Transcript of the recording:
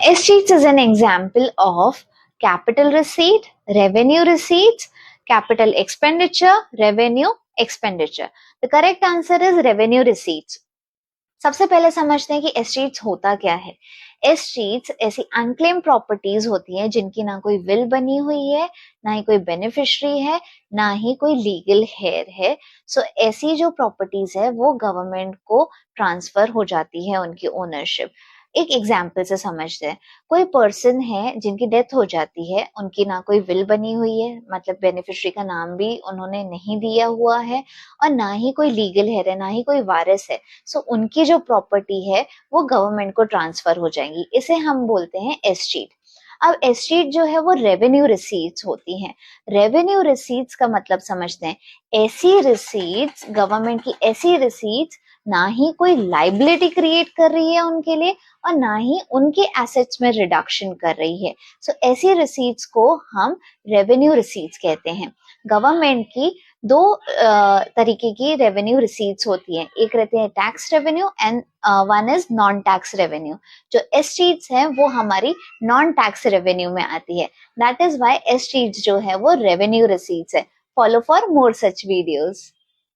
S sheets is an example of capital receipt, revenue receipts, capital expenditure, revenue expenditure. The correct answer is revenue receipts. सबसे पहले समझते हैं कि S sheets होता क्या है। एस शीट्स ऐसी अनक्लेम प्रॉपर्टीज होती हैं जिनकी ना कोई विल बनी हुई है, ना ही कोई बेनिफिशियरी है, ना ही कोई लीगल हेयर है। सो ऐसी जो प्रॉपर्टीज है वो गवर्नमेंट को ट्रांसफर हो जाती है उनकी ओनरशिप। एक एग्जाम्पल से समझते हैं। कोई पर्सन है जिनकी डेथ हो जाती है, उनकी ना कोई विल बनी हुई है, मतलब बेनिफिशियरी का नाम भी उन्होंने नहीं दिया हुआ है, और ना ही कोई लीगल हेयर है, ना ही कोई वारिस है। सो उनकी जो प्रॉपर्टी है वो गवर्नमेंट को ट्रांसफर हो जाएंगी। इसे हम बोलते हैं एस शीट। अब एस शीट जो है वो रेवेन्यू रिसीट्स होती हैं। रेवेन्यू रिसीट्स का मतलब समझते हैं। ऐसी रिसीट्स, गवर्नमेंट की ऐसी रिसीट्स ना ही कोई लाइबिलिटी क्रिएट कर रही है उनके लिए, और ना ही उनके एसेट्स में रिडक्शन कर रही है। सो ऐसी रिसीट्स को हम रेवेन्यू रिसीट्स कहते हैं। गवर्नमेंट की दो तरीके की रेवेन्यू रिसीट्स होती हैं। एक रहते हैं tax revenue and one is non tax revenue. जो एस शीट्स हैं वो हमारी नॉन टैक्स रेवेन्यू में आती है। That is why S sheets जो है वो रेवेन्यू रिसीट्स है। Follow for more such videos.